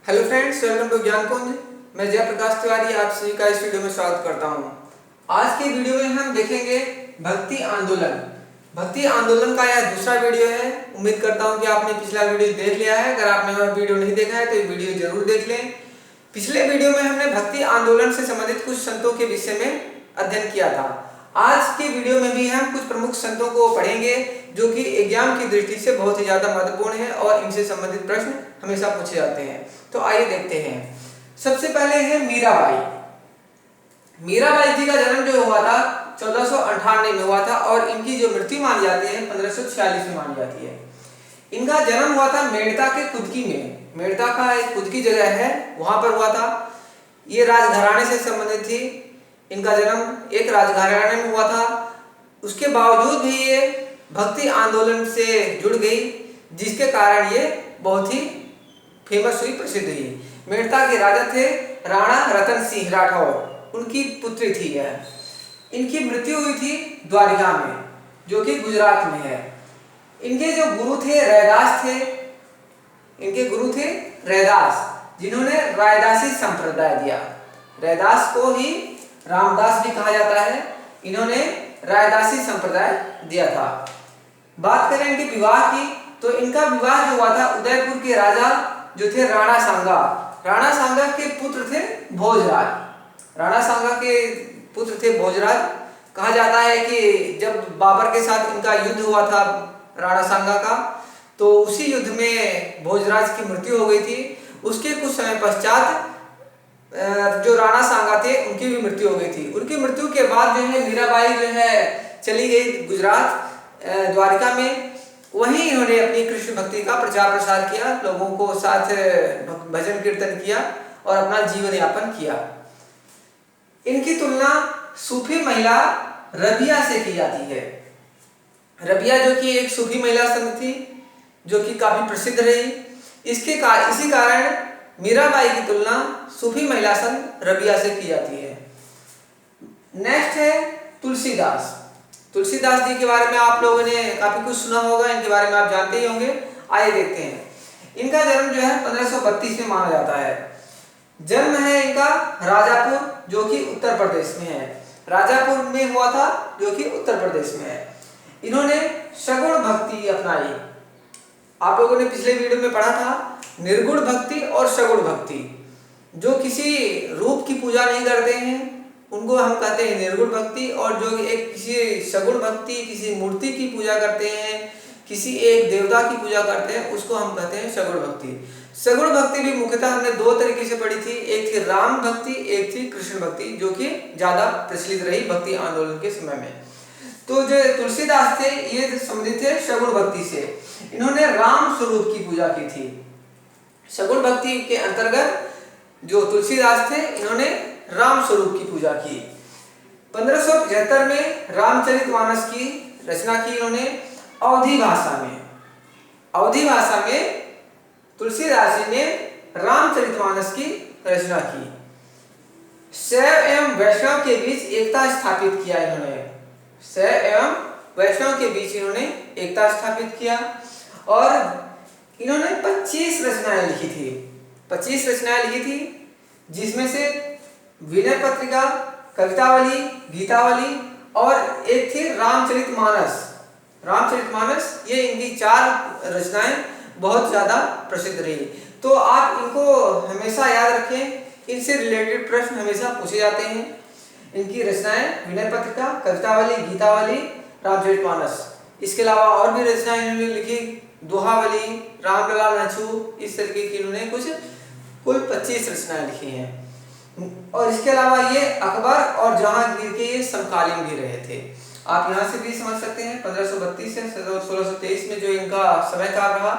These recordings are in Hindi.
Hello friends, welcome to Gyankunj. मैं जयप्रकाश तिवारी आप सभी का इस वीडियो में स्वागत करता हूं। आज के वीडियो में हम देखेंगे भक्ति आंदोलन। भक्ति आंदोलन का यह दूसरा वीडियो है। उम्मीद करता हूं कि आपने पिछला वीडियो देख लिया है। अगर आपने वह वीडियो नहीं देखा है तो ये वीडियो जरूर देख लें। पिछले वीडियो में हमने भक्ति आंदोलन से संबंधित कुछ संतों के विषय में अध्ययन किया था। आज के वीडियो में भी हम कुछ प्रमुख संतों को पढ़ेंगे जो कि एग्जाम की दृष्टि से बहुत ही ज्यादा महत्वपूर्ण है और इनसे संबंधित प्रश्न हमेशा पूछे जाते हैं। तो आइए देखते हैं। सबसे पहले है मीराबाई। मीराबाई जी का जन्म जो हुआ था 1498 में हुआ था और इनकी जो मृत्यु मानी जाती है 1546 में मानी जाती है। इनका जन्म हुआ था मेड़ता के कुदकी में। मेड़ता का एक कुदकी जगह है, वहां पर हुआ था। ये राजघराने से संबंधित थी। इनका जन्म एक राजघराने में हुआ था। उसके बावजूद भी ये भक्ति आंदोलन से जुड़ गई, जिसके कारण ये बहुत ही फेमस हुई, प्रसिद्ध हुई। मेड़ता के राजा थे राणा रतन सिंह राठौर, उनकी पुत्री थी यह। इनकी मृत्यु हुई थी द्वारिका में, जो कि गुजरात में है। इनके जो गुरु थे रैदास थे। इनके गुरु थे रैदास, जिन्होंने रायदासी संप्रदाय दिया। रैदास को ही रामदास भी कहा जाता है। इन्होंने रायदासी संप्रदाय दिया था। बात करें इनके विवाह की, तो इनका विवाह जो हुआ था उदयपुर के राजा जो थे राणा सांगा। राणा सांगा के पुत्र थे भोजराज। राणा सांगा के पुत्र थे भोजराज। कहा जाता है कि जब बाबर के साथ इनका युद्ध हुआ था राणा सांगा का, तो उसी युद्ध में भोजराज की मृत्यु हो गई थी। उसके कुछ समय पश्चात जो राणा सांगा थे उनकी भी मृत्यु हो गई थी। उनकी मृत्यु के बाद जो है मीराबाई जो है चली गई गुजरात, द्वारिका में। वहीं इन्होंने अपनी कृष्ण भक्ति का प्रचार प्रसार किया, लोगों को साथ भजन कीर्तन किया और अपना जीवन यापन किया। इनकी तुलना सूफी महिला रबिया से की जाती है। रबिया जो कि एक सूफी महिला संत थी, जो कि काफी प्रसिद्ध रही। इसी कारण मीराबाई की तुलना सूफी महिला संत रबिया से की जाती है। नेक्स्ट है तुलसीदास। तुलसीदास जी के बारे में आप लोगों ने काफी कुछ सुना होगा, इनके बारे में आप जानते ही होंगे। आइए देखते हैं। इनका जन्म जो है 1532 में माना जाता है। जन्म है इनका राजापुर, जो कि उत्तर प्रदेश में है। राजापुर में हुआ था, जो कि उत्तर प्रदेश में है। इन्होंने सगुण भक्ति अपनाई। आप लोगों ने पिछले वीडियो में पढ़ा था निर्गुण भक्ति और सगुण भक्ति। जो किसी रूप की पूजा नहीं करते हैं उनको हम कहते हैं निर्गुण भक्ति, और जो एक किसी सगुण भक्ति, किसी मूर्ति की पूजा करते हैं, किसी एक देवता की पूजा करते हैं, उसको हम कहते हैं सगुण भक्ति। सगुण भक्ति भी मुख्यतः हमने दो तरीके से पढ़ी थी। एक थी राम भक्ति, एक थी कृष्ण भक्ति, जो कि ज्यादा प्रचलित रही भक्ति आंदोलन के समय में। तो जो तुलसीदास थे ये संबंधित थे सगुण भक्ति से। इन्होंने राम स्वरूप की पूजा की थी। सगुण भक्ति के अंतर्गत जो तुलसीदास थे इन्होंने राम स्वरूप की पूजा की। 1575 में रामचरितमानस की रचना की इन्होंने अवधी भाषा में। अवधी भाषा में तुलसीदास जी ने रामचरितमानस की रचना की। शैव एवं वैष्णव के बीच एकता स्थापित किया इन्होंने। शैव एवं वैष्णव के बीच इन्होंने एकता स्थापित किया और इन्होंने 25 रचनाएं लिखी थी। 25 रचनाएं लिखी थी, जिसमें से विनय पत्रिका, कवितावली, गीतावली और एक थी रामचरितमानस। रामचरितमानस, ये इनकी 4 रचनाएं बहुत ज्यादा प्रसिद्ध रही। तो आप इनको हमेशा याद रखें, इनसे रिलेटेड प्रश्न हमेशा पूछे जाते हैं। इनकी रचनाएं विनय पत्रिका, कवितावली, गीतावली, रामचरितमानस। इसके अलावा और भी रचनाएं इन्होंने लिखी, दोहावली, रामलला नछू, इस तरीके की इन्होंने कुल 25 रचनाएं लिखी हैं। और इसके अलावा ये अकबर और जहांगीर के ये समकालीन भी रहे थे। आप यहाँ से भी समझ सकते हैं 1532 से 1623 में जो इनका समय काल रहा,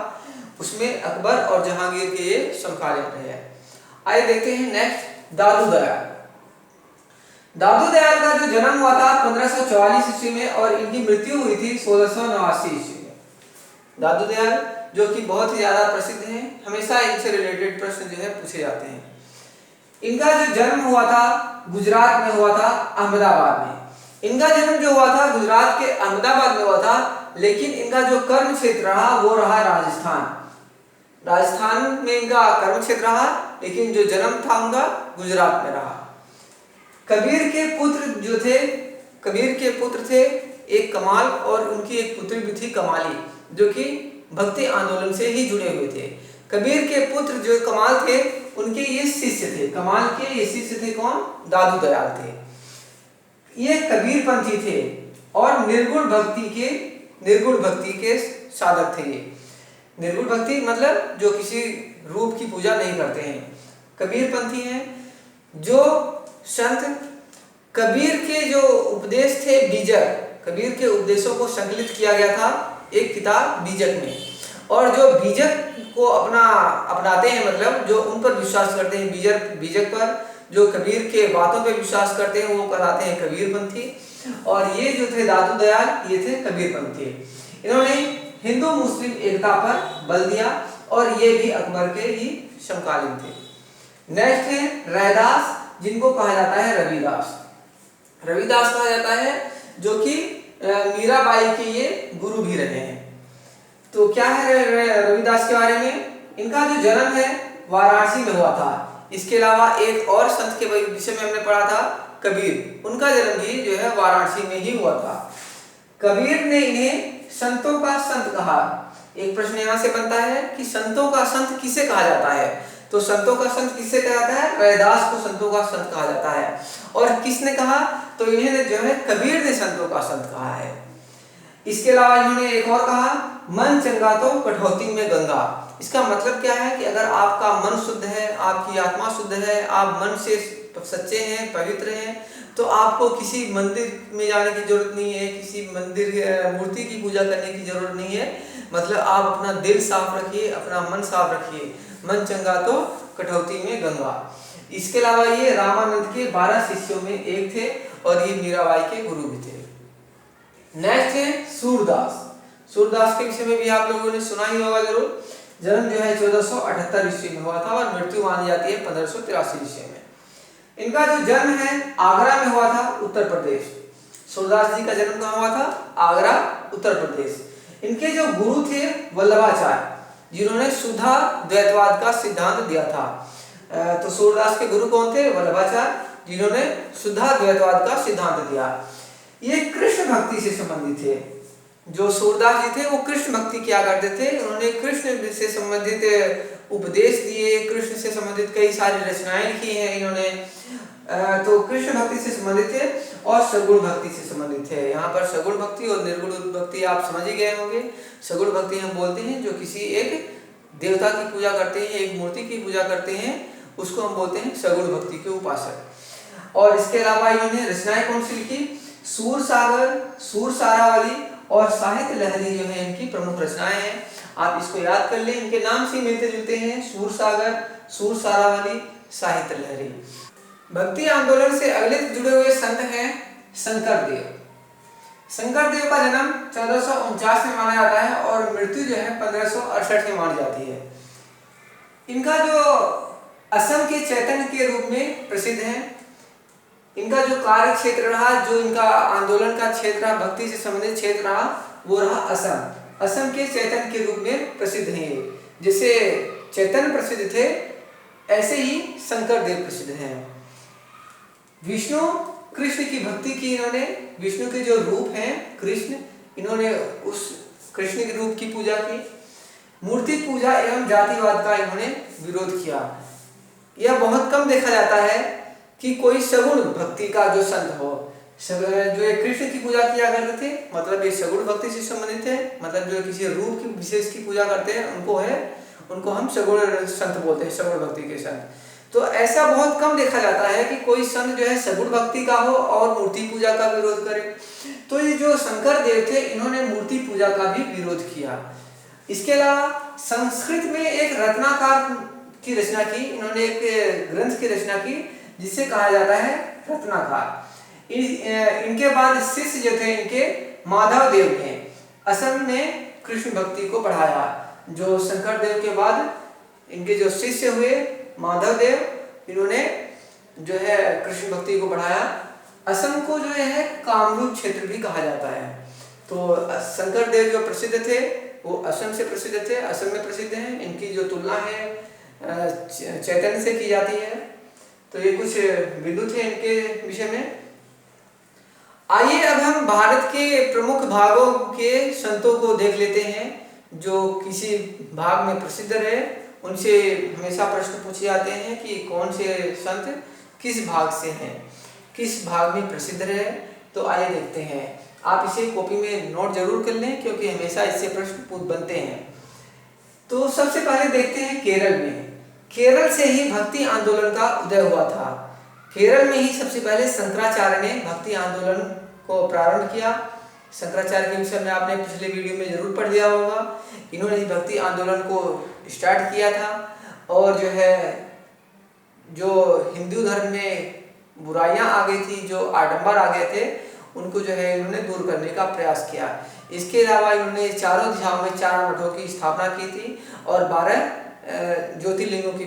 उसमें अकबर और जहांगीर के ये समकालीन रहे। आइए देखते हैं नेक्स्ट दादू दयाल। दादू दयाल का जो जन्म हुआ था 1544 ईस्वी में और इनकी मृत्यु हुई थी 1689 ईस्वी में। दादू दयाल जो कि बहुत ही ज्यादा प्रसिद्ध हैं, हमेशा इनसे रिलेटेड प्रश्न जो है पूछे जाते हैं। इनका जो जन्म हुआ था गुजरात में हुआ था, अहमदाबाद में। इनका जन्म जो हुआ था गुजरात के अहमदाबाद में हुआ था, लेकिन इनका जो कर्म क्षेत्र रहा वो रहा राजस्थान। राजस्थान में इनका कर्म क्षेत्र रहा, लेकिन जो जन्म था उनका गुजरात में रहा। कबीर के पुत्र जो थे, कबीर के पुत्र थे एक कमाल और उनकी एक पुत्री भी थी कमाली, जो कि भक्ति आंदोलन से ही जुड़े हुए थे। कबीर के पुत्र जो कमाल थे उनके ये शिष्य थे, कमाल के ये शिष्य थे कौन? दादू दयाल थे। ये कबीर पंथी थे और निर्गुण भक्ति के साधक थे। ये निर्गुण भक्ति मतलब जो किसी रूप की पूजा नहीं करते हैं, कबीर पंथी हैं। जो संत कबीर के जो उपदेश थे बीजक, कबीर के उपदेशों को संकलित किया गया था एक किताब बीजक में, और जो बीजक को अपनाते हैं, मतलब जो उन पर विश्वास करते हैं, बीजक पर जो कबीर के बातों पर विश्वास करते हैं, वो कहलाते हैं कबीरपंथी। और ये जो थे दादू दयाल, ये थे कबीरपंथी। इन्होंने हिंदू मुस्लिम एकता पर बल दिया और ये भी अकबर के ही समकालीन थे। नेक्स्ट है रैदास, जिनको कहा जाता है रविदास। रविदास कहा जाता है, जो कि मीराबाई के ये गुरु भी रहे हैं। तो क्या है रविदास के बारे में? इनका जो जन्म है वाराणसी में हुआ था। इसके अलावा एक और संत के विषय में हमने पढ़ा था कबीर, उनका जन्म भी जो है वाराणसी में ही हुआ था। कबीर ने इन्हें संतों का संत कहा। एक प्रश्न यहाँ से बनता है कि संतों का संत किसे कहा जाता है? तो संतों का संत किसे कहा जाता है? रैदास को संतों का संत कहा जाता है। और किसने कहा? तो इन्हें जो है कबीर ने संतों का संत कहा है। इसके अलावा इन्होंने एक और कहा, मन चंगा तो कठौती में गंगा। इसका मतलब क्या है कि अगर आपका मन शुद्ध है, आपकी आत्मा शुद्ध है, आप मन से सच्चे हैं, पवित्र हैं, तो आपको किसी मंदिर में जाने की जरूरत नहीं है, किसी मंदिर मूर्ति की पूजा करने की जरूरत नहीं है। मतलब आप अपना दिल साफ रखिए, अपना मन साफ रखिए। मन चंगा तो कठौती में गंगा। इसके अलावा ये रामानंद के 12 शिष्यों में एक थे और ये मीराबाई के गुरु भी थे। नेक्स्ट है सूरदास। सूरदास के विषय में भी आप लोगों ने सुना ही होगा जरूर। जन्म जो है 1478 ईस्वी में हुआ था और मृत्यु मानी जाती है 1583 ईस्वी में। इनका जो जन्म है आगरा में हुआ था, उत्तर प्रदेश। सूरदास जी का जन्म कहाँ हुआ था? आगरा, उत्तर प्रदेश। इनके जो गुरु थे वल्लभाचार्य, जिन्होंने शुद्धा द्वैतवाद का सिद्धांत दिया था। तो सूरदास के गुरु कौन थे? वल्लभाचार्य, जिन्होंने शुद्धा द्वैतवाद का सिद्धांत दिया। ये कृष्ण भक्ति से संबंधित थे। जो सूरदास जी थे वो कृष्ण भक्ति किया करते थे। उन्होंने कृष्ण से संबंधित उपदेश दिए, कृष्ण से संबंधित कई सारी रचनाएं लिखी हैं इन्होंने। तो कृष्ण भक्ति से संबंधित थे और सगुण भक्ति से संबंधित थे। यहाँ पर सगुण भक्ति और निर्गुण भक्ति आप समझ ही गए होंगे। सगुण भक्ति हम बोलते हैं जो किसी एक देवता की पूजा करते हैं, एक मूर्ति की पूजा करते हैं, उसको हम बोलते हैं सगुण भक्ति के उपासक। और इसके अलावा इन्होंने रचनाएं कौन सी लिखी? सूर सागर, सूर सारावली और साहित्य लहरी जो है इनकी प्रमुख रचनाएं हैं। आप इसको याद कर लें, इनके नाम से मिलते जुलते हैं, सूर सागर, सूर सारावली, साहित्य लहरी। भक्ति आंदोलन से अगले जुड़े हुए संत हैं शंकरदेव। शंकरदेव का जन्म 1449 में माना जाता है और मृत्यु जो है 1568 में मानी जाती है। इनका जो असम के चैतन्य के रूप में प्रसिद्ध है। इनका जो कार्य क्षेत्र रहा, जो इनका आंदोलन का क्षेत्र रहा, भक्ति से संबंधित क्षेत्र रहा, वो रहा असम। असम के चैतन्य के रूप में प्रसिद्ध हैं। जैसे चैतन्य प्रसिद्ध थे, ऐसे ही शंकरदेव प्रसिद्ध हैं। विष्णु कृष्ण की भक्ति की इन्होंने, विष्णु के जो रूप हैं कृष्ण, इन्होंने उस कृष्ण के रूप की पूजा की। मूर्ति पूजा एवं जातिवाद का इन्होंने विरोध किया। यह बहुत कम देखा जाता है कि कोई सगुण भक्ति का जो संत हो। जो कृष्ण की पूजा किया करते थे, मतलब ये सगुण भक्ति से संबंधित है, मतलब जो किसी रूप की विशेष की पूजा करते हैं उनको हम सगुण संत बोलते हैं, सगुण भक्ति के संत। तो ऐसा बहुत कम देखा जाता है कि कोई संत जो है सगुण भक्ति का हो और मूर्ति पूजा का विरोध करे। तो ये जो शंकरदेव थे, इन्होंने मूर्ति पूजा का भी विरोध किया। इसके अलावा संस्कृत में एक रत्नाकर की रचना की, इन्होंने एक ग्रंथ की रचना की जिसे कहा जाता है रत्नाकर। इनके बाद शिष्य जो थे इनके माधव देव ने असम में कृष्ण भक्ति को बढ़ाया। जो शंकरदेव के बाद इनके जो शिष्य हुए माधव देव, इन्होंने जो है कृष्ण भक्ति को बढ़ाया। असम को जो है कामरूप क्षेत्र भी कहा जाता है। तो शंकरदेव जो प्रसिद्ध थे वो असम से प्रसिद्ध थे, असम में प्रसिद्ध हैं। इनकी जो तुलना है चैतन्य से की जाती है। तो ये कुछ बिंदु थे इनके विषय में। आइए अब हम भारत के प्रमुख भागों के संतों को देख लेते हैं जो किसी भाग में प्रसिद्ध रहे। उनसे हमेशा प्रश्न पूछे जाते हैं कि कौन से संत किस भाग से हैं, किस भाग में प्रसिद्ध रहे। तो आइए देखते हैं। आप इसे कॉपी में नोट जरूर कर लें क्योंकि हमेशा इससे प्रश्न बनते हैं। तो सबसे पहले देखते हैं केरल में। केरल से ही भक्ति आंदोलन का उदय हुआ था। केरल में ही सबसे पहले शंकराचार्य ने भक्ति आंदोलन को प्रारंभ किया। शंकराचार्य के विषय में आपने पिछले वीडियो में जरूर पढ़ लिया होगा। इन्होंने भक्ति आंदोलन को स्टार्ट किया था और जो है जो हिंदू धर्म में बुराइयां आ गई थी, जो आडंबर आ गए थे, उनको जो है इन्होंने दूर करने का प्रयास किया। इसके अलावा इन्होंने चारों दिशाओं में 4 मठों की स्थापना की थी और 12 ज्योतिर्लिंगों की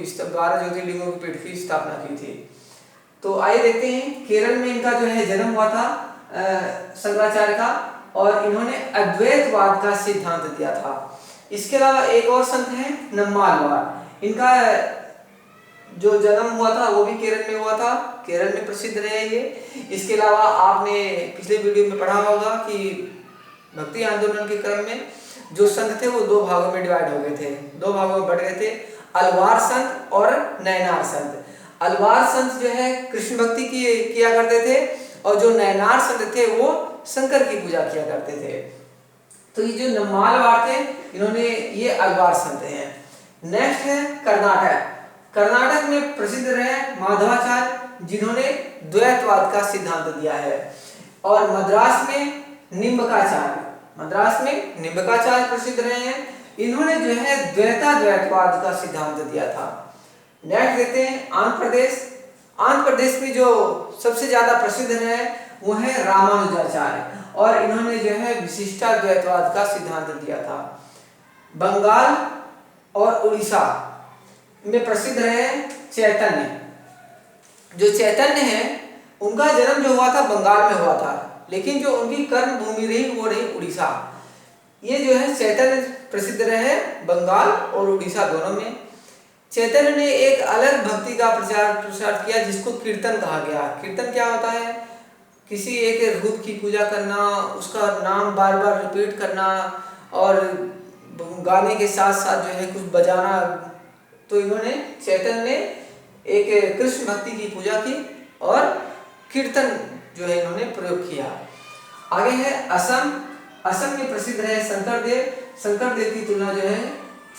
पीठ की स्थापना की थी। तो आइए देखते हैं। केरल में इनका जो है जन्म हुआ था शंकराचार्य का, और इन्होंने अद्वैतवाद का सिद्धांत दिया था। इसके अलावा एक और संत हैं नम्मालवार। इनका जो जन्म हुआ था वो भी केरल में हुआ था, केरल में प्रसिद्ध रहे ये। इसके अलावा आपने पिछले वीडियो में पढ़ा होगा कि भक्ति आंदोलन के क्रम में जो संत थे वो 2 भागों में डिवाइड हो गए थे, 2 भागों में बढ़ गए थे, अलवार संत और नयनार संत। अलवार संत जो है कृष्ण भक्ति किया करते थे और जो नयनार संत थे वो शंकर की पूजा किया करते थे। तो ये जो नम्मालवार थे इन्होंने ये अलवार संत हैं। नेक्स्ट है कर्नाटक। कर्नाटक में प्रसिद्ध रहे माधवाचार्य जिन्होंने द्वैतवाद का सिद्धांत दिया है। और मद्रास में निम्बकाचार्य प्रसिद्ध रहे हैं। इन्होंने जो है द्वैतवाद का सिद्धांत दिया था। नेक्स्ट देखते हैं आंध्र प्रदेश। आंध्र प्रदेश में जो सबसे ज्यादा प्रसिद्ध रहे वो है रामानुजाचार्य और इन्होंने जो है विशिष्टाद्वैतवाद का सिद्धांत दिया था। बंगाल और उड़ीसा में प्रसिद्ध रहे चैतन्य। जो चैतन्य है उनका जन्म जो हुआ था बंगाल में हुआ था, लेकिन जो उनकी कर्म भूमि रही वो रही उड़ीसा। ये जो है चैतन्य प्रसिद्ध रहे बंगाल और उड़ीसा दोनों में। चैतन्य ने एक अलग भक्ति का प्रसार किया जिसको कीर्तन कहा गया। कीर्तन क्या होता है? किसी एक रूप की पूजा करना, उसका नाम बार बार रिपीट करना और गाने के साथ साथ जो है कुछ बजाना। तो इन्होंने चैतन्य ने एक कृष्ण भक्ति की पूजा की और कीर्तन जो है इन्होंने प्रयोग किया। आगे है असम। असम में प्रसिद्ध है शंकरदेव। शंकरदेव की तुलना जो है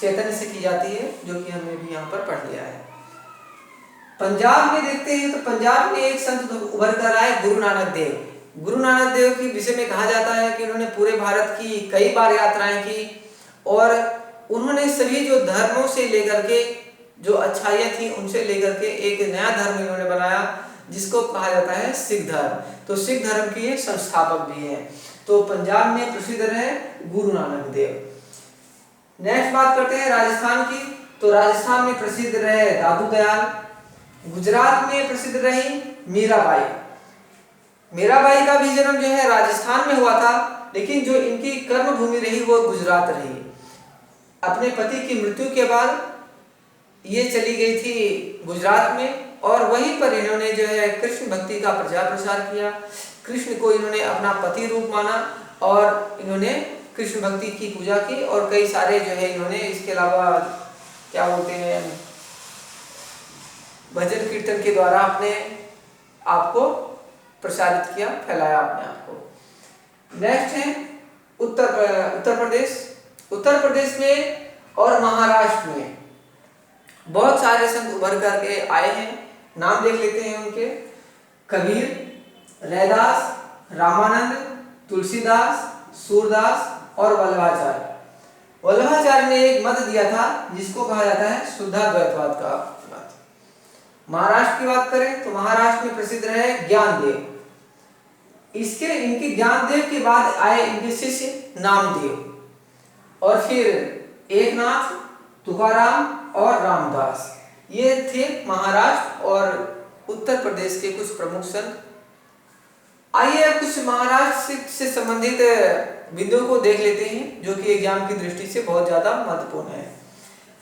चैतन्य से की जाती है, जो कि हमने भी यहाँ पर पढ़ लिया है। पंजाब में देखते हैं तो पंजाब में एक संत उभर कर आए गुरु नानक देव। गुरु नानक देव के विषय में कहा जाता है कि उन्होंने पूरे भारत की कई बार यात्राएं की और उन्होंने सभी जो धर्मों से लेकर के जो अच्छाइयाँ थी उनसे लेकर के एक नया धर्म इन्होंने बनाया जिसको कहा जाता है सिख धर्म। तो सिख धर्म के ये संस्थापक भी हैं। तो पंजाब में प्रसिद्ध रहे गुरु नानक देव। नेक्स्ट बात करते हैं राजस्थान की। तो राजस्थान में प्रसिद्ध रहे दादू दयाल। गुजरात में प्रसिद्ध रही मीराबाई। मीराबाई का भी जन्म जो है राजस्थान में हुआ था, लेकिन जो इनकी कर्म भूमि रही वो गुजरात रही। अपने पति की मृत्यु के बाद ये चली गई थी गुजरात में और वहीं पर इन्होंने जो है कृष्ण भक्ति का प्रचार प्रसार किया। कृष्ण को इन्होंने अपना पति रूप माना और इन्होंने कृष्ण भक्ति की पूजा की और कई सारे जो है इन्होंने इसके अलावा क्या बोलते हैं भजन कीर्तन के द्वारा अपने आप को प्रसारित किया, फैलाया अपने आप को। नेक्स्ट है उत्तर प्रदेश। उत्तर प्रदेश में और महाराष्ट्र में बहुत सारे संत उभर करके आए हैं। नाम देख लेते हैं उनके। कबीर, रैदास, रामानंद, तुलसीदास, सूरदास और वल्लभाचार्य। वल्लभाचार्य ने एक मत दिया था जिसको कहा जाता है शुद्धाद्वैतवाद का मत। महाराष्ट्र की बात करें तो महाराष्ट्र में प्रसिद्ध रहे ज्ञानदेव। इनके ज्ञानदेव के बाद आए इनके शिष्य नामदेव और फिर एकनाथ, तुकाराम और रामदास। ये थे महाराष्ट्र और उत्तर प्रदेश के कुछ प्रमुख संत। आइए अब कुछ महाराष्ट्र से संबंधित बिंदुओं को देख लेते हैं जो कि एग्जाम की दृष्टि से बहुत ज्यादा महत्वपूर्ण है।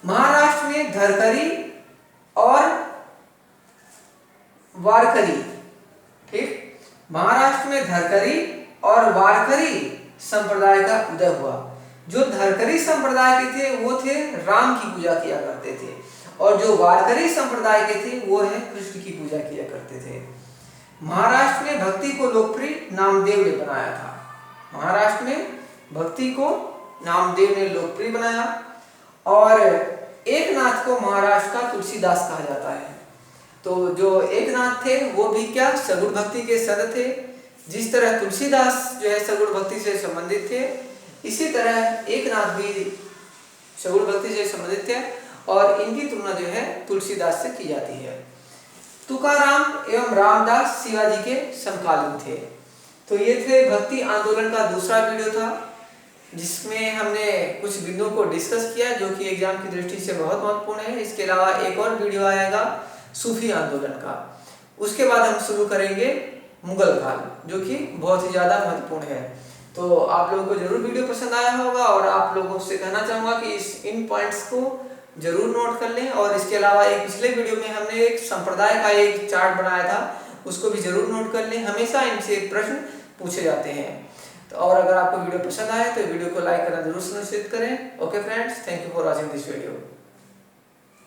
महाराष्ट्र में धरकरी और वारकरी, ठीक, महाराष्ट्र में धरकरी और वारकरी संप्रदाय का उदय हुआ। जो धरकरी संप्रदाय के थे वो थे राम की पूजा किया करते थे, और जो वारकरी संप्रदाय के थे वो है कृष्ण की पूजा किया करते थे। महाराष्ट्र में भक्ति को लोकप्रिय नामदेव ने बनाया था। महाराष्ट्र में भक्ति को नामदेव ने लोकप्रिय बनाया, और एकनाथ को महाराष्ट्र का तुलसीदास कहा जाता है। तो जो एकनाथ थे वो भी क्या, सगुण भक्ति के संत थे। जिस तरह तुलसीदास जो है सगुण भक्ति से संबंधित थे, इसी तरह एकनाथ भी सगुण भक्ति से संबंधित थे, और इनकी तुलना जो है तुलसीदास से की जाती है। तुकाराम एवं रामदास शिवाजी के समकालीन थे। तो ये थे भक्ति आंदोलन का दूसरा वीडियो था, जिसमें हमने कुछ बिंदुओं को डिस्कस किया जो कि एग्जाम की दृष्टि से बहुत महत्वपूर्ण है। इसके अलावा एक और वीडियो आएगा सूफी आंदोलन का। उसके बाद हम शुरू करेंगे मुगल काल, जो कि बहुत ही ज़्यादा महत्वपूर्ण है। तो आप लोगों को जरूर वीडियो पसंद आया होगा, और आप लोगों से कहना चाहूँगा कि इन पॉइंट्स को जरूर नोट कर लें। और इसके अलावा एक पिछले वीडियो में हमने एक संप्रदाय का एक चार्ट बनाया था, उसको भी जरूर नोट कर लें। हमेशा इनसे प्रश्न पूछे जाते हैं। तो और अगर आपको वीडियो पसंद आए तो वीडियो को लाइक करना जरूर सुनिश्चित करें। Okay friends, thank you for watching this video.